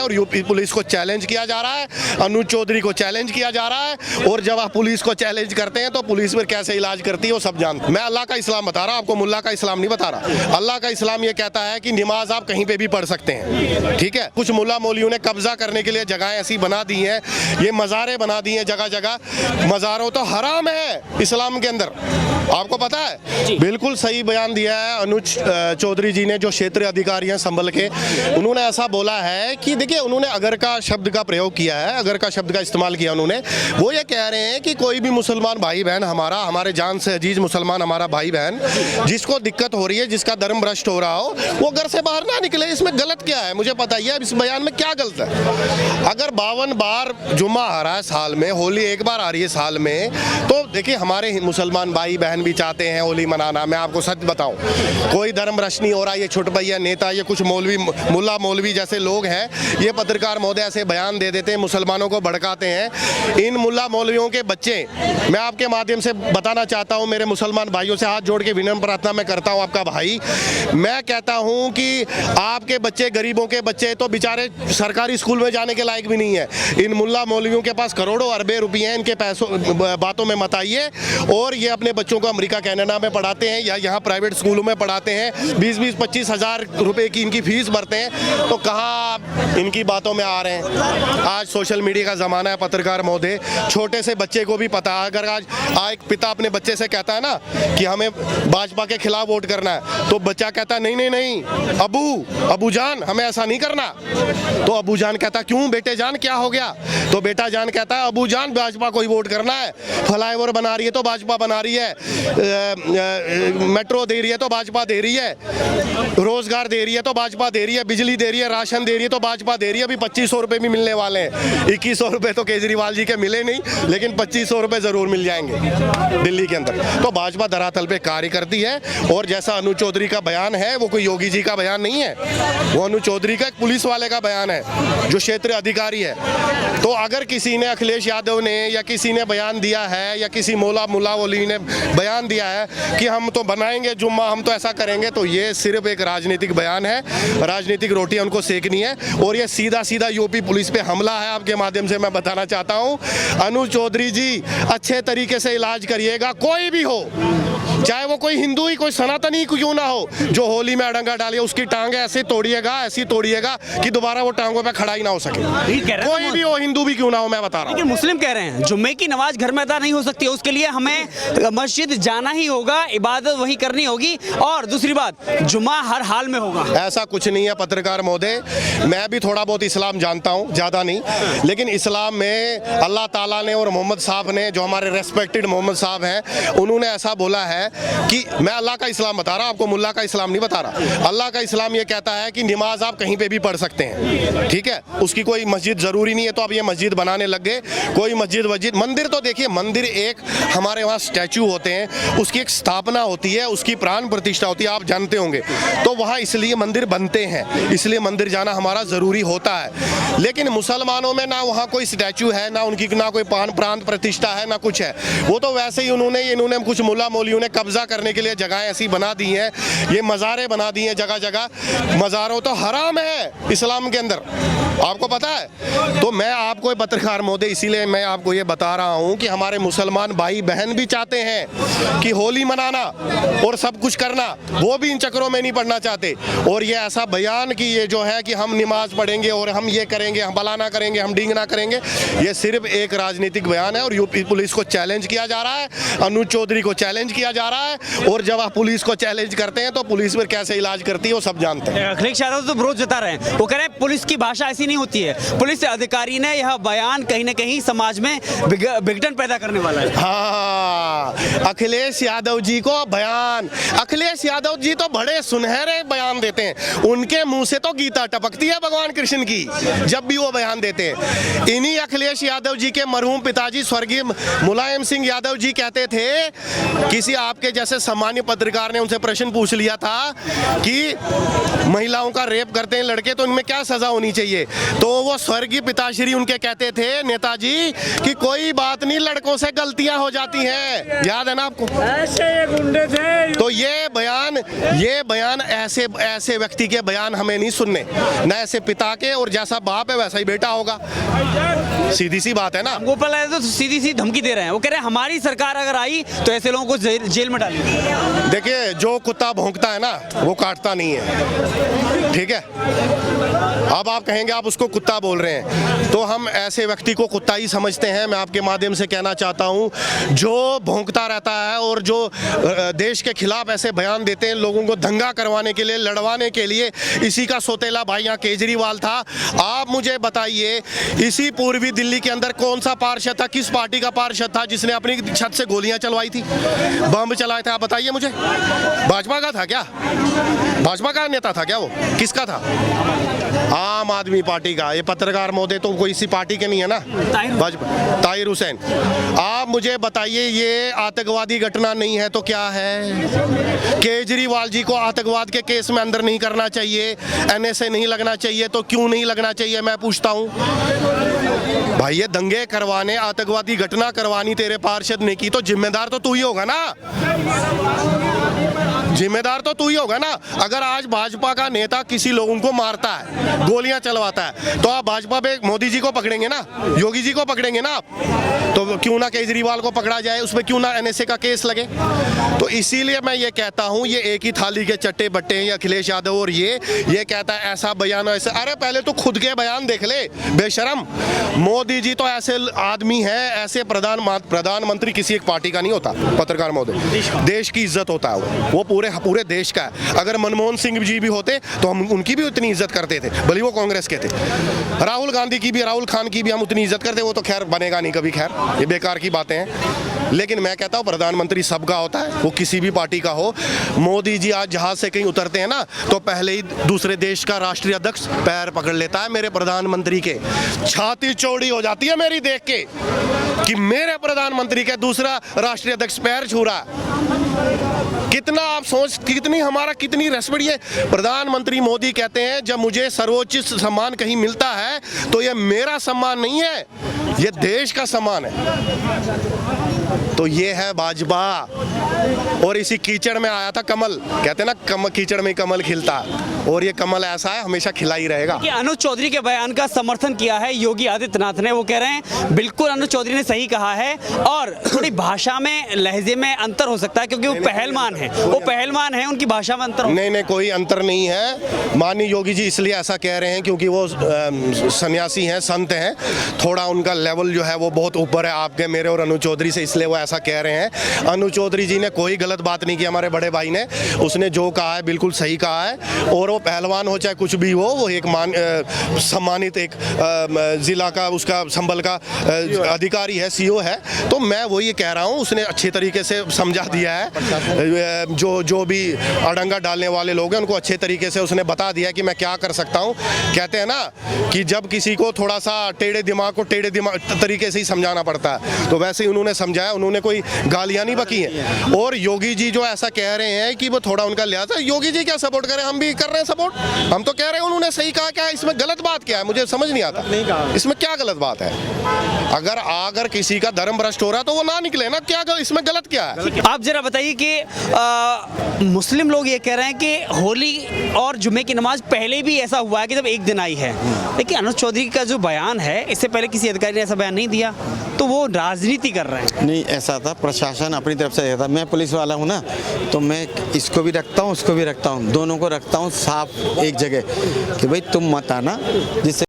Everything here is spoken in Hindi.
और यूपी पुलिस को चैलेंज किया जा रहा है, अनुज चौधरी को चैलेंज किया जा रहा है। और जब आप पुलिस को चैलेंज करते हैं तो पुलिस फिर कैसे इलाज करती है वो सब जानते हैं। मैं अल्लाह का इस्लाम बता रहा हूँ, आपको मुल्ला का इस्लाम नहीं बता रहा। अल्लाह का इस्लाम ये कहता है कि नमाज आप कहीं पे भी पढ़ सकते हैं, ठीक है। कुछ मुल्ला मौलवियों ने कब्जा करने के लिए जगह ऐसी बना दी हैं, ये मज़ारे बना दिए हैं जगह जगह। मज़ारों तो हराम है इस्लाम के अंदर, आपको पता है। बिल्कुल सही बयान दिया है अनुज चौधरी जी ने, जो क्षेत्रीय अधिकारी हैं संभल के। उन्होंने ऐसा बोला है कि देखिए, उन्होंने अगर का शब्द का प्रयोग किया है, अगर का शब्द का इस्तेमाल किया उन्होंने। वो ये कह रहे हैं कि कोई भी मुसलमान भाई बहन हमारे जान से अजीज मुसलमान हमारा भाई बहन जिसको दिक्कत हो रही है, जिसका धर्म भ्रष्ट हो रहा हो, वो घर से बाहर ना निकले। इसमें गलत क्या है मुझे बताइए, अब इस बयान में क्या गलत है? अगर 52 बार जुम्मा आ रहा है साल में, होली एक बार आ रही है साल में, तो देखिए हमारे मुसलमान भाई बहन भी चाहते हैं होली मनाना। मैं आपको सच बताऊं, कोई धर्म भ्रष्ट नहीं हो रहा। ये छोटभैया नेता, ये कुछ मौलवी, मुल्ला मौलवी जैसे लोग हैं, ये पत्रकार महोदय ऐसे बयान दे देते हैं, मुसलमानों को भड़काते हैं। इन मुल्ला मौलवियों के बच्चे, मैं आपके माध्यम से बताना चाहता हूं, मेरे मुसलमान भाइयों से हाथ जोड़ के विनम्र प्रार्थना मैं करता हूं, आपका भाई, मैं कहता हूं कि आपके बच्चे, गरीबों के बच्चे तो बेचारे सरकारी स्कूल में जाने के लायक भी नहीं है। इन मुल्ला मौलवियों के पास करोड़ों अरबे रुपए हैं, इनके पैसों बातों में मत आइए। और ये अपने बच्चों को अमेरिका कनाडा में पढ़ाते हैं या यहाँ प्राइवेट स्कूलों में पढ़ाते हैं, 20-25 हज़ार रुपए की इनकी फीस भरते हैं, तो कहाँ इनकी बातों में आ रहे हैं? आज सोशल मीडिया का ज़माना है पत्रकार महोदय, छोटे से बच्चे को भी पता है। अगर आज एक पिता अपने बच्चे से कहता है ना कि हमें भाजपा के खिलाफ वोट करना है, तो बच्चा कहता है नहीं नहीं नहीं अबू जान हमें ऐसा नहीं करना। तो अबू जान कहता क्यों बेटे जान क्या हो गया? तो बेटा जान कहता है अबू जान भाजपा को ही वोट करना है, फ्लाईओवर बना रही है तो भाजपा बना रही है, मेट्रो दे रही है तो भाजपा दे रही है, रोजगार दे रही है तो भाजपा दे रही है, बिजली दे रही है, राशन दे रही है तो भाजपा दे रही है। अभी 2500 रुपए भी मिलने वाले हैं। 2100 रुपए तो केजरीवाल जी के मिले नहीं, लेकिन 2500 रुपए जरूर मिल जाएंगे दिल्ली के अंदर। तो भाजपा धरातल पे कार्य करती है। और जैसा अनुज चौधरी का बयान है, वो कोई योगी जी का बयान नहीं है, वो अनुज चौधरी का एक पुलिस वाले का बयान है जो क्षेत्रीय अधिकारी है। तो अगर किसी ने, अखिलेश यादव ने या किसी ने बयान दिया है, या किसी मुल्ला वली ने बयान दिया है कि हम तो बनाएंगे जुम्मा, हम तो ऐसा करेंगे, तो ये सिर्फ एक राजनीतिक बयान है, राजनीतिक रोटियां उनको सेकनी है। और ये सीधा सीधा यूपी पुलिस पे हमला है। आपके माध्यम से मैं बताना चाहता हूं, अनुज चौधरी जी अच्छे तरीके से इलाज करिएगा, कोई भी हो, चाहे वो कोई हिंदू ही, कोई सनातनी क्यों ना हो, जो होली में अड़ंगा डालिए, उसकी टांगे ऐसे तोड़िएगा, ऐसी तोड़िएगा कि दोबारा वो टांगों पे खड़ा ही ना हो सके। कोई भी हो, हिंदू भी क्यों ना हो, मैं बता रहा हूँ। लेकिन मुस्लिम कह रहे हैं जुम्मे की नमाज घर में अदा नहीं हो सकती, उसके लिए हमें मस्जिद जाना ही होगा, इबादत वही करनी होगी, और दूसरी बात जुम्मा हर हाल में होगा। ऐसा कुछ नहीं है पत्रकार महोदय, मैं भी थोड़ा बहुत इस्लाम जानता हूँ, ज़्यादा नहीं, लेकिन इस्लाम में अल्लाह ताला ने और मोहम्मद साहब ने, जो हमारे रेस्पेक्टेड मोहम्मद साहब हैं, उन्होंने ऐसा बोला है कि, मैं अल्लाह का इस्लाम बता रहा हूँ, आपको मुल्ला का इस्लाम नहीं बता रहा। अल्लाह का इस्लाम ये कहता है कि नमाज आप कहीं पे भी पढ़ सकते हैं, ठीक है, उसकी कोई मस्जिद ज़रूरी नहीं है। तो अब ये मस्जिद बनाने लग गए, कोई मस्जिद मंदिर तो देखिए, मंदिर एक हमारे वहाँ स्टैचू होते हैं, उसकी एक स्थापना होती है, उसकी प्राण प्रतिष्ठा होती है, आप जानते होंगे। तो वहाँ इसलिए मंदिर बनते हैं, इसलिए मंदिर जाना हमारा ज़रूरी होता है। लेकिन मुसलमानों में ना वहाँ कोई स्टैचू है, ना उनकी ना कोई प्राण प्रतिष्ठा है, ना कुछ है। वो तो वैसे ही इन्होंने कुछ मुल्ला मौलवियों ने कब्जा करने के लिए जगह ऐसी बना दी हैं, ये मज़ारे बना दिए हैं जगह जगह। मज़ारों तो हराम है इस्लाम के अंदर, आपको पता है। तो मैं आपको पत्रकार महोदय, इसीलिए मैं आपको ये बता रहा हूँ कि हमारे मुसलमान भाई बहन भी चाहते हैं कि होली मनाना और सब कुछ करना, वो भी इन चक्करों में नहीं पड़ना चाहते। और ये ऐसा बयान कि ये जो है कि हम नमाज पढ़ेंगे और हम ये करेंगे, हम भला ना करेंगे, हम डींग ना करेंगे, ये सिर्फ एक राजनीतिक बयान है। और यूपी पुलिस को चैलेंज किया जा रहा है, अनुज चौधरी को चैलेंज किया जा रहा है। और जब आप पुलिस को चैलेंज करते हैं तो पुलिस फिर कैसे इलाज करती है वो सब जानते हैं। अखिलेश यादव तो विरोध जता रहे हैं, वो कह रहे हैं पुलिस की भाषा ऐसी नहीं होती है, पुलिस अधिकारी ने यह बयान कहीं ना कहीं समाज में विघटन पैदा करने वाला है। हाँ, अखिलेश यादव जी को बयान, अखिलेश यादव जी तो बड़े सुनहरे बयान देते हैं, उनके मुंह से तो गीता टपकती है भगवान कृष्ण की जब भी वो बयान देते हैं। इन्हीं अखिलेश यादव जी के मरहूम पिताजी स्वर्गीय मुलायम सिंह यादव जी कहते थे, किसी आप आपके जैसे सामान्य पत्रकार ने उनसे प्रश्न पूछ लिया था कि महिलाओं का रेप करते हैं लड़के तो इनमें क्या सजा होनी चाहिए, तो वो स्वर्गीय पिताश्री उनके कहते थे नेताजी कि कोई बात नहीं, लड़कों से गलतियां हो जाती हैं। याद है ना आपको? ऐसे ये गुंडे थे। तो ये बयान ऐसे व्यक्ति के बयान हमें नहीं सुनने, न ऐसे पिता के, और जैसा बाप है वैसा ही बेटा होगा। सीधी सी बात है ना। गोपाल यादव तो सीधी सी धमकी दे रहे हैं, वो कह रहे हैं हमारी सरकार अगर आई तो ऐसे लोगों को जेल में डालेंगे। देखिए, जो कुत्ता भौंकता है ना वो काटता नहीं है, ठीक है। अब आप कहेंगे आप उसको कुत्ता बोल रहे हैं, तो हम ऐसे व्यक्ति को कुत्ता ही समझते हैं। मैं आपके माध्यम से कहना चाहता हूं, जो भौंकता रहता है और जो देश के खिलाफ ऐसे बयान देते हैं, लोगों को दंगा करवाने के लिए, लड़वाने के लिए, इसी का सौतेला भाई यहाँ केजरीवाल था। आप मुझे बताइए, इसी पूर्वी दिल्ली के अंदर कौन सा पार्षद था, किस पार्टी का पार्षद था जिसने अपनी छत से गोलियां चलवाई थी, बम चलाए थे? आप बताइए मुझे। भाजपा का था क्या? भाजपा का नेता था क्या वो? किसका था? आम आदमी पार्टी का। ये पत्रकार महोदय तो कोई इसी पार्टी के नहीं है ना, भाजपा। ताहिर हुसैन। आप मुझे बताइए, ये आतंकवादी घटना नहीं है तो क्या है? केजरीवाल जी को आतंकवाद के केस में अंदर नहीं करना चाहिए, एनएसए नहीं लगना चाहिए, तो क्यों नहीं लगना चाहिए मैं पूछता हूं। भाई ये दंगे करवाने, आतंकवादी घटना करवानी तेरे पार्षद ने की, तो जिम्मेदार तो तू ही होगा ना, जिम्मेदार तो तू ही होगा ना। अगर आज भाजपा का नेता किसी लोगों को मारता है, गोलियां चलवाता है, तो आप भाजपा पे मोदी जी को पकड़ेंगे ना, योगी जी को पकड़ेंगे ना आप, तो क्यों ना केजरीवाल को पकड़ा जाए, उसमें क्यों ना एनएसए का केस लगे? तो इसीलिए मैं ये कहता हूं, ये एक ही थाली के चट्टे बट्टे हैं अखिलेश यादव, और ये कहता है ऐसा बयान ऐसा। अरे पहले तो खुद के बयान देख ले बेशरम। मोदी जी तो ऐसे आदमी है, ऐसे प्रधानमंत्री किसी एक पार्टी का नहीं होता पत्रकार महोदय, देश की इज्जत होता है वो पूरे देश का है। अगर मनमोहन सिंह जी भी होते तो हम उनकी भी उतनी इज्जत करते थे, भले वो कांग्रेस के थे। राहुल गांधी की भी, राहुल खान की भी हम उतनी इज्जत करते, वो तो खैर बनेगा नहीं कभी, खैर ये बेकार की बातें हैं। लेकिन मैं कहता हूँ प्रधानमंत्री सबका होता है, वो किसी भी पार्टी का हो। मोदी जी आज जहाज से कहीं उतरते हैं ना, तो पहले ही दूसरे देश का राष्ट्रीय अध्यक्ष पैर पकड़ लेता है मेरे प्रधानमंत्री के। छाती चौड़ी हो जाती है मेरी देख के कि मेरे प्रधानमंत्री के दूसरा राष्ट्रीय अध्यक्ष पैर छू रहा है। कितना आप सोच, कितनी रेस्पेक्ट। ये प्रधानमंत्री मोदी कहते हैं, जब मुझे सर्वोच्च सम्मान कहीं मिलता है तो ये मेरा सम्मान नहीं है, ये देश का सम्मान है। तो ये है भाजपा। और इसी कीचड़ में आया था कमल, कहते हैं ना कीचड़ में कमल खिलता, और ये कमल ऐसा है हमेशा खिला ही रहेगा। कि अनुज चौधरी के बयान का समर्थन किया है योगी आदित्यनाथ ने। वो कह रहे हैं बिल्कुल अनुज चौधरी ने सही कहा है, और थोड़ी भाषा में, लहजे में अंतर हो सकता है क्योंकि वो पहलवान है, उनकी भाषा में अंतर। नहीं, कोई अंतर नहीं है। माननीय योगी जी इसलिए ऐसा कह रहे हैं क्योंकि वो सन्यासी हैं, संत हैं, थोड़ा उनका लेवल जो है वो बहुत ऊपर है आपके, मेरे और अनुज चौधरी से, इसलिए वो ऐसा कह रहे हैं। अनुज चौधरी जी ने कोई गलत बात नहीं की, हमारे बड़े भाई ने, उसने जो कहा है बिल्कुल सही कहा है। और वो पहलवान हो चाहे कुछ भी हो, वो एक सम्मानित एक जिला का, उसका संबल का अधिकारी है, सीओ है। तो मैं वो ये कह रहा हूँ, उसने अच्छे तरीके से समझा दिया है। जो भी अड़ंगा डालने वाले लोग हैं उनको अच्छे तरीके से उसने बता दिया कि मैं क्या कर सकता हूँ। कहते हैं ना कि जब किसी को थोड़ा सा टेढ़े दिमाग को टेढ़े दिमाग तरीके से ही समझाना पड़ता है, तो वैसे ही उन्होंने समझाया, उन्होंने कोई गालियाँ नहीं बकी हैं। और योगी जी जो ऐसा कह रहे हैं कि वो थोड़ा उनका लिहाजा, योगी जी क्या सपोर्ट करें, हम भी कर रहे हैं सपोर्ट, हम तो कह रहे हैं उन्होंने सही कहा। क्या इसमें गलत बात क्या है, मुझे समझ नहीं आता इसमें क्या गलत बात है। अगर किसी का धर्म भ्रष्ट हो रहा है तो वो ना निकले ना, क्या इसमें गलत क्या है? आप जरा बताइए कि मुस्लिम लोग ये कह रहे हैं कि होली और जुमे की नमाज पहले भी ऐसा हुआ है कि जब एक दिन आई है, लेकिन अनुज चौधरी का जो बयान है, इससे पहले किसी अधिकारी ने ऐसा बयान नहीं दिया, तो वो राजनीति कर रहे हैं। नहीं, ऐसा था, प्रशासन अपनी तरफ से था। मैं पुलिस वाला हूँ ना, तो मैं इसको भी रखता हूँ, उसको भी रखता हूँ, दोनों को रखता हूँ साफ एक जगह कि भाई तुम मत आना, जिससे